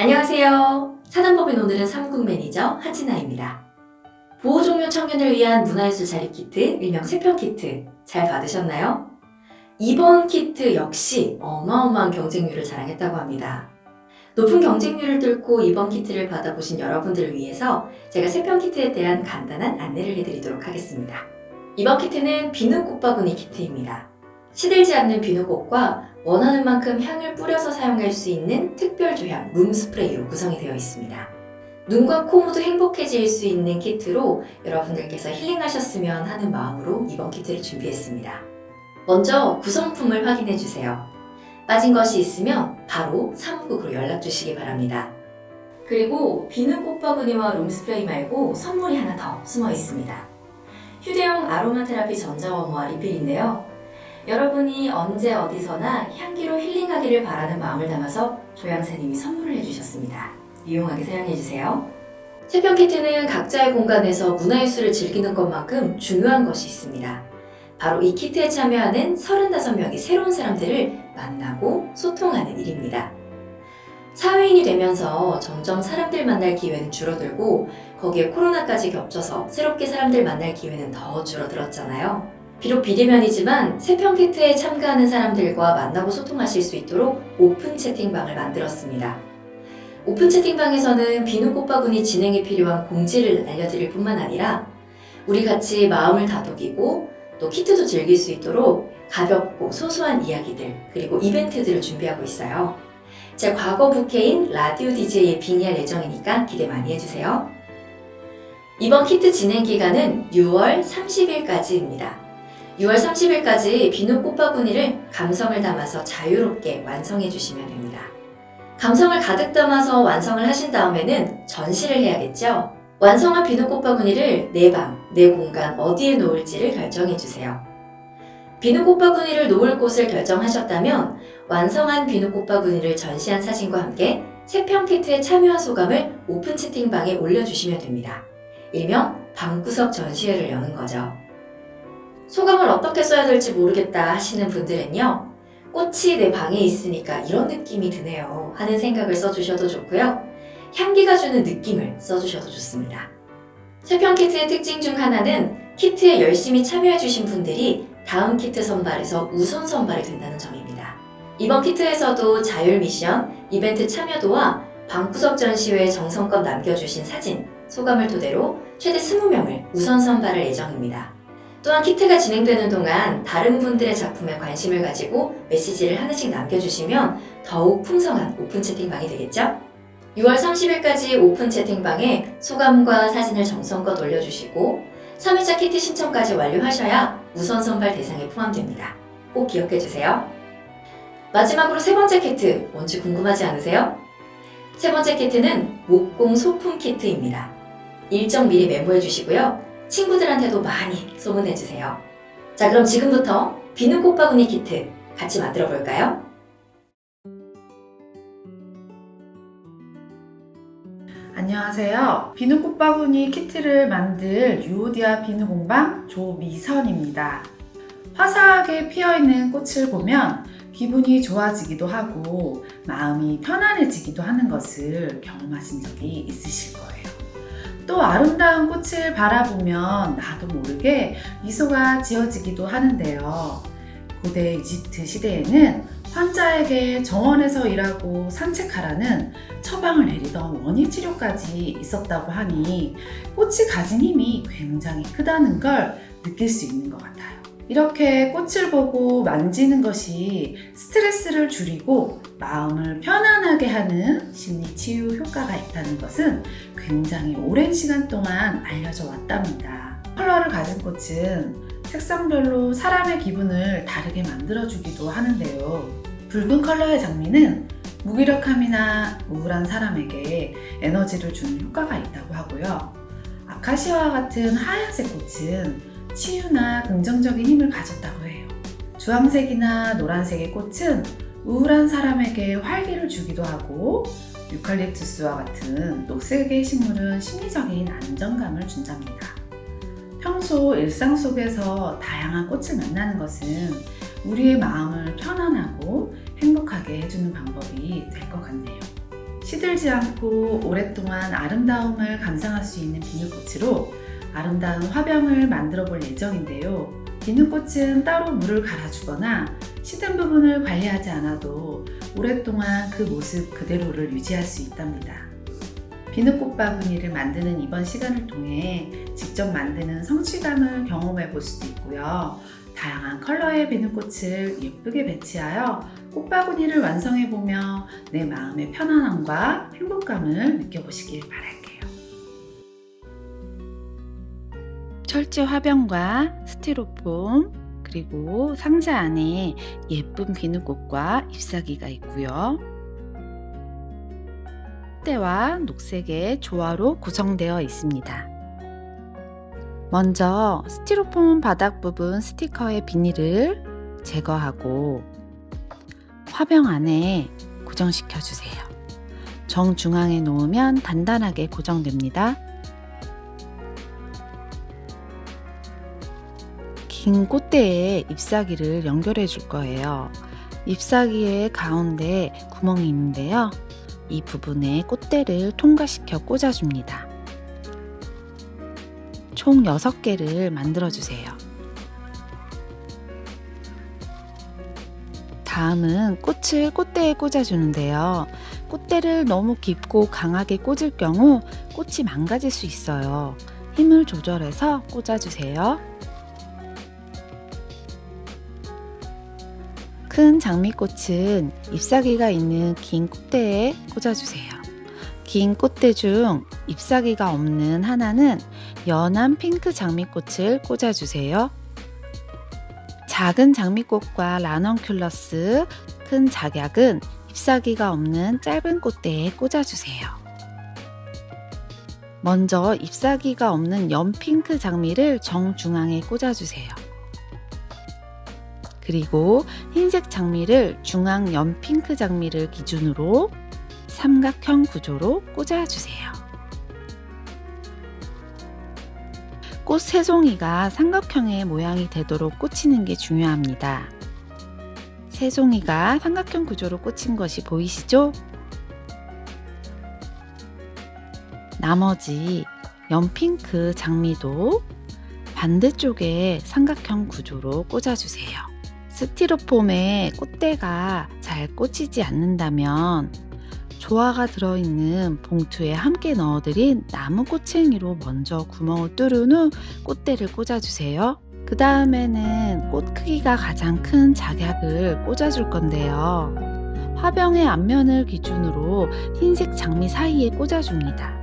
안녕하세요. 사단법인 오늘은 삼국 매니저 하진아입니다. 보호종료 청년을 위한 문화예술 자립키트, 일명 세편키트 잘 받으셨나요? 이번 키트 역시 어마어마한 경쟁률을 자랑했다고 합니다. 높은 경쟁률을 뚫고 이번 키트를 받아보신 여러분들을 위해서 제가 세편키트에 대한 간단한 안내를 해드리도록 하겠습니다. 이번 키트는 비누꽃바구니 키트입니다. 시들지 않는 비누꽃과 원하는 만큼 향을 뿌려서 사용할 수 있는 특별 조향 룸스프레이로 구성이 되어 있습니다. 눈과 코 모두 행복해질 수 있는 키트로 여러분들께서 힐링하셨으면 하는 마음으로 이번 키트를 준비했습니다. 먼저 구성품을 확인해 주세요. 빠진 것이 있으면 바로 사무국으로 연락 주시기 바랍니다. 그리고 비누 꽃바구니와 룸스프레이 말고 선물이 하나 더 숨어 있습니다. 휴대용 아로마 테라피 전자워머와 리필인데요. 여러분이 언제 어디서나 향기로 힐링하기를 바라는 마음을 담아서 조향사님이 선물을 해주셨습니다. 유용하게 사용해주세요. 세편 키트는 각자의 공간에서 문화예술을 즐기는 것만큼 중요한 것이 있습니다. 바로 이 키트에 참여하는 35명의 새로운 사람들을 만나고 소통하는 일입니다. 사회인이 되면서 점점 사람들 만날 기회는 줄어들고 거기에 코로나까지 겹쳐서 새롭게 사람들 만날 기회는 더 줄어들었잖아요. 비록 비대면이지만 세편 키트에 참가하는 사람들과 만나고 소통하실 수 있도록 오픈 채팅방을 만들었습니다. 오픈 채팅방에서는 비누 꽃바구니 진행에 필요한 공지를 알려드릴 뿐만 아니라 우리 같이 마음을 다독이고 또 키트도 즐길 수 있도록 가볍고 소소한 이야기들 그리고 이벤트들을 준비하고 있어요. 제 과거 부캐인 라디오 DJ에 빙의할 예정이니까 기대 많이 해주세요. 이번 키트 진행 기간은 6월 30일까지입니다. 6월 30일까지 비누 꽃바구니를 감성을 담아서 자유롭게 완성해 주시면 됩니다. 감성을 가득 담아서 완성을 하신 다음에는 전시를 해야겠죠? 완성한 비누 꽃바구니를 내 방, 내 공간 어디에 놓을지를 결정해 주세요. 비누 꽃바구니를 놓을 곳을 결정하셨다면 완성한 비누 꽃바구니를 전시한 사진과 함께 세편 키트에 참여한 소감을 오픈 채팅방에 올려주시면 됩니다. 일명 방구석 전시회를 여는 거죠. 소감을 어떻게 써야 될지 모르겠다 하시는 분들은요. 꽃이 내 방에 있으니까 이런 느낌이 드네요 하는 생각을 써주셔도 좋고요. 향기가 주는 느낌을 써주셔도 좋습니다. 세편 키트의 특징 중 하나는 키트에 열심히 참여해주신 분들이 다음 키트 선발에서 우선 선발이 된다는 점입니다. 이번 키트에서도 자율 미션, 이벤트 참여도와 방구석 전시회에 정성껏 남겨주신 사진, 소감을 토대로 최대 20명을 우선 선발할 예정입니다. 또한 키트가 진행되는 동안 다른 분들의 작품에 관심을 가지고 메시지를 하나씩 남겨주시면 더욱 풍성한 오픈 채팅방이 되겠죠? 6월 30일까지 오픈 채팅방에 소감과 사진을 정성껏 올려주시고 3일차 키트 신청까지 완료하셔야 우선 선발 대상에 포함됩니다. 꼭 기억해주세요. 마지막으로 세 번째 키트, 뭔지 궁금하지 않으세요? 세 번째 키트는 목공 소품 키트입니다. 일정 미리 메모해주시고요. 친구들한테도 많이 소문해주세요. 자, 그럼 지금부터 비누 꽃바구니 키트 같이 만들어 볼까요? 안녕하세요. 비누 꽃바구니 키트를 만들 유오디아 비누 공방 조미선입니다. 화사하게 피어있는 꽃을 보면 기분이 좋아지기도 하고 마음이 편안해지기도 하는 것을 경험하신 적이 있으실 거예요. 또 아름다운 꽃을 바라보면 나도 모르게 미소가 지어지기도 하는데요. 고대 이집트 시대에는 환자에게 정원에서 일하고 산책하라는 처방을 내리던 원예 치료까지 있었다고 하니 꽃이 가진 힘이 굉장히 크다는 걸 느낄 수 있는 것 같아요. 이렇게 꽃을 보고 만지는 것이 스트레스를 줄이고 마음을 편안하게 하는 심리 치유 효과가 있다는 것은 굉장히 오랜 시간 동안 알려져 왔답니다. 컬러를 가진 꽃은 색상별로 사람의 기분을 다르게 만들어주기도 하는데요. 붉은 컬러의 장미는 무기력함이나 우울한 사람에게 에너지를 주는 효과가 있다고 하고요. 아카시아와 같은 하얀색 꽃은 치유나 긍정적인 힘을 가졌다고 해요. 주황색이나 노란색의 꽃은 우울한 사람에게 활기를 주기도 하고 유칼립투스와 같은 녹색의 식물은 심리적인 안정감을 준답니다. 평소 일상 속에서 다양한 꽃을 만나는 것은 우리의 마음을 편안하고 행복하게 해주는 방법이 될 것 같네요. 시들지 않고 오랫동안 아름다움을 감상할 수 있는 비누꽃으로 아름다운 화병을 만들어 볼 예정인데요. 비누꽃은 따로 물을 갈아주거나 시든 부분을 관리하지 않아도 오랫동안 그 모습 그대로를 유지할 수 있답니다. 비누꽃 바구니를 만드는 이번 시간을 통해 직접 만드는 성취감을 경험해 볼 수도 있고요. 다양한 컬러의 비누꽃을 예쁘게 배치하여 꽃바구니를 완성해 보며 내 마음의 편안함과 행복감을 느껴보시길 바랄게요. 철제 화병과 스티로폼 그리고 상자 안에 예쁜 비누꽃과 잎사귀가 있고요. 흑대와 녹색의 조화로 구성되어 있습니다. 먼저 스티로폼 바닥 부분 스티커의 비닐을 제거하고 화병 안에 고정시켜 주세요. 정중앙에 놓으면 단단하게 고정됩니다. 긴 꽃대에 잎사귀를 연결해 줄 거예요. 잎사귀의 가운데 구멍이 있는데요. 이 부분에 꽃대를 통과시켜 꽂아줍니다. 총 6개를 만들어 주세요. 다음은 꽃을 꽃대에 꽂아주는데요. 꽃대를 너무 깊고 강하게 꽂을 경우 꽃이 망가질 수 있어요. 힘을 조절해서 꽂아주세요. 큰 장미꽃은 잎사귀가 있는 긴 꽃대에 꽂아주세요. 긴 꽃대 중 잎사귀가 없는 하나는 연한 핑크 장미꽃을 꽂아주세요. 작은 장미꽃과 라넌큘러스, 큰 작약은 잎사귀가 없는 짧은 꽃대에 꽂아주세요. 먼저 잎사귀가 없는 연핑크 장미를 정중앙에 꽂아주세요. 그리고 흰색 장미를 중앙 연핑크 장미를 기준으로 삼각형 구조로 꽂아주세요. 꽃 새송이가 삼각형의 모양이 되도록 꽂히는 게 중요합니다. 새송이가 삼각형 구조로 꽂힌 것이 보이시죠? 나머지 연핑크 장미도 반대쪽에 삼각형 구조로 꽂아주세요. 스티로폼에 꽃대가 잘 꽂히지 않는다면 조화가 들어있는 봉투에 함께 넣어드린 나무 꽃챙이로 먼저 구멍을 뚫은 후 꽃대를 꽂아주세요. 그 다음에는 꽃 크기가 가장 큰 작약을 꽂아줄 건데요. 화병의 앞면을 기준으로 흰색 장미 사이에 꽂아줍니다.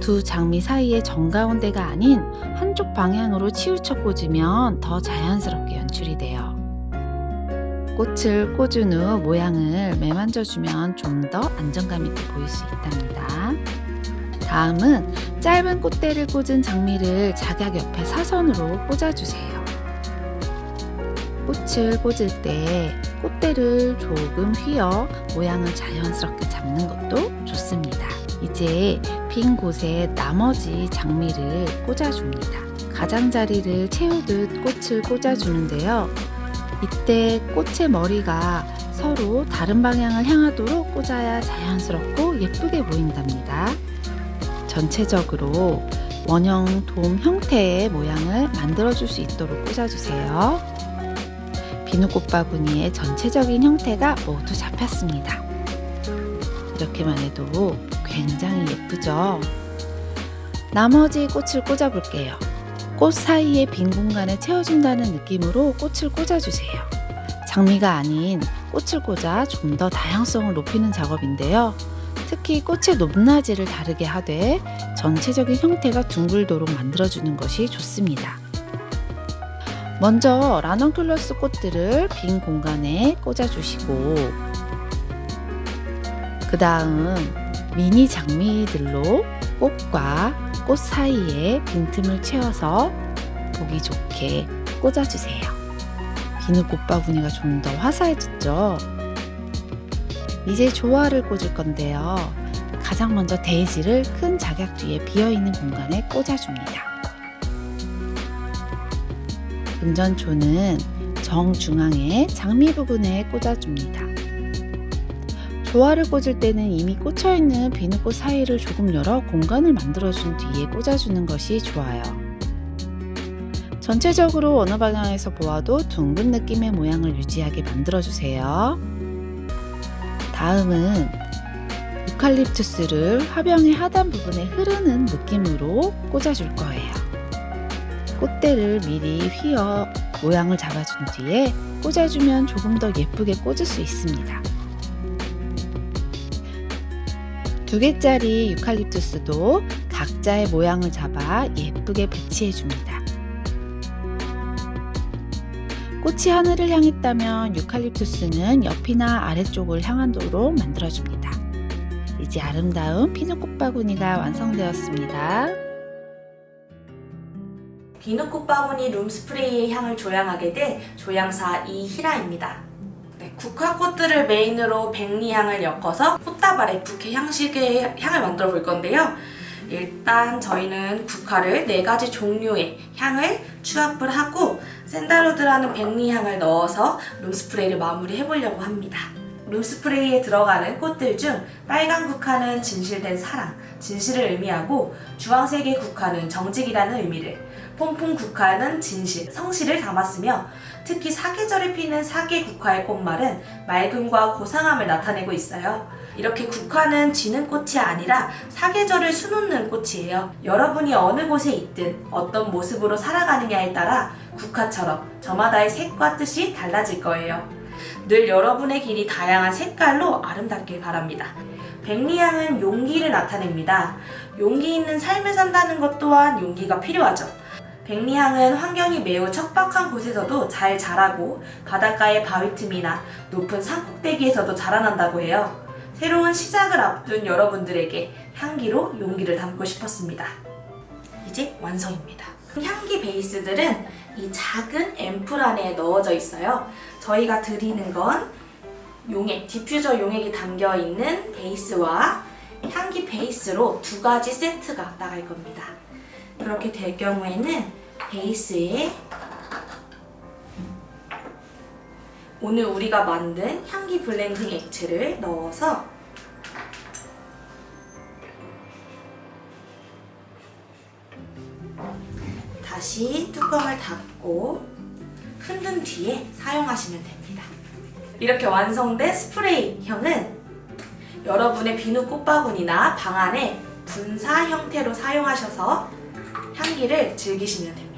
두 장미 사이의 정가운데가 아닌 한쪽 방향으로 치우쳐 꽂으면 더 자연스럽게 연출이 돼요. 꽃을 꽂은 후 모양을 매만져주면 좀 더 안정감 있게 보일 수 있답니다. 다음은 짧은 꽃대를 꽂은 장미를 작약 옆에 사선으로 꽂아주세요. 꽃을 꽂을 때 꽃대를 조금 휘어 모양을 자연스럽게 잡는 것도 좋습니다. 이제 빈 곳에 나머지 장미를 꽂아줍니다. 가장자리를 채우듯 꽃을 꽂아주는데요. 이때 꽃의 머리가 서로 다른 방향을 향하도록 꽂아야 자연스럽고 예쁘게 보인답니다. 전체적으로 원형 돔 형태의 모양을 만들어줄 수 있도록 꽂아주세요. 비누꽃 바구니의 전체적인 형태가 모두 잡혔습니다. 이렇게만 해도 굉장히 예쁘죠? 나머지 꽃을 꽂아볼게요. 꽃 사이에 빈 공간을 채워준다는 느낌으로 꽃을 꽂아주세요. 장미가 아닌 꽃을 꽂아 좀 더 다양성을 높이는 작업인데요. 특히 꽃의 높낮이를 다르게 하되 전체적인 형태가 둥글도록 만들어주는 것이 좋습니다. 먼저 라넌큘러스 꽃들을 빈 공간에 꽂아주시고 그 다음 미니 장미들로 꽃과 꽃 사이에 빈틈을 채워서 보기 좋게 꽂아주세요. 비누꽃 바구니가 좀 더 화사해졌죠? 이제 조화를 꽂을 건데요. 가장 먼저 데이지를 큰 작약 뒤에 비어있는 공간에 꽂아줍니다. 금전초는 정중앙에 장미 부분에 꽂아줍니다. 조화를 꽂을 때는 이미 꽂혀있는 비누꽃 사이를 조금 열어 공간을 만들어준 뒤에 꽂아주는 것이 좋아요. 전체적으로 어느 방향에서 보아도 둥근 느낌의 모양을 유지하게 만들어주세요. 다음은 유칼립투스를 화병의 하단 부분에 흐르는 느낌으로 꽂아줄 거예요. 꽃대를 미리 휘어 모양을 잡아준 뒤에 꽂아주면 조금 더 예쁘게 꽂을 수 있습니다. 2개짜리 유칼립투스도 각자의 모양을 잡아 예쁘게 배치해줍니다. 꽃이 하늘을 향했다면 유칼립투스는 옆이나 아래쪽을 향하도록 만들어줍니다. 이제 아름다운 피누 꽃바구니가 완성되었습니다. 비누 꽃바구니 룸스프레이의 향을 조향하게 된 조향사 이희라입니다. 국화꽃들을 메인으로 백리향을 엮어서 꽃다발의 부케 향식의 향을 만들어 볼 건데요. 일단 저희는 국화를 4가지 종류의 향을 추합을 하고 샌달우드라는 백리향을 넣어서 룸스프레이를 마무리해 보려고 합니다. 룸스프레이에 들어가는 꽃들 중 빨간 국화는 진실된 사랑, 진실을 의미하고 주황색의 국화는 정직이라는 의미를, 퐁퐁 국화는 진실, 성실을 담았으며 특히 사계절에 피는 사계 국화의 꽃말은 맑음과 고상함을 나타내고 있어요. 이렇게 국화는 지는 꽃이 아니라 사계절을 수놓는 꽃이에요. 여러분이 어느 곳에 있든 어떤 모습으로 살아가느냐에 따라 국화처럼 저마다의 색과 뜻이 달라질 거예요. 늘 여러분의 길이 다양한 색깔로 아름답길 바랍니다. 백리향은 용기를 나타냅니다. 용기 있는 삶을 산다는 것 또한 용기가 필요하죠. 백리향은 환경이 매우 척박한 곳에서도 잘 자라고 바닷가의 바위 틈이나 높은 산 꼭대기에서도 자라난다고 해요. 새로운 시작을 앞둔 여러분들에게 향기로 용기를 담고 싶었습니다. 이제 완성입니다. 향기 베이스들은 이 작은 앰플 안에 넣어져 있어요. 저희가 드리는 건 용액, 디퓨저 용액이 담겨있는 베이스와 향기 베이스로 2가지 세트가 나갈 겁니다. 그렇게 될 경우에는 베이스에 오늘 우리가 만든 향기 블렌딩 액체를 넣어서 다시 뚜껑을 닫고 흔든 뒤에 사용하시면 됩니다. 이렇게 완성된 스프레이 향은 여러분의 비누 꽃바구니나 방 안에 분사 형태로 사용하셔서 향기를 즐기시면 됩니다.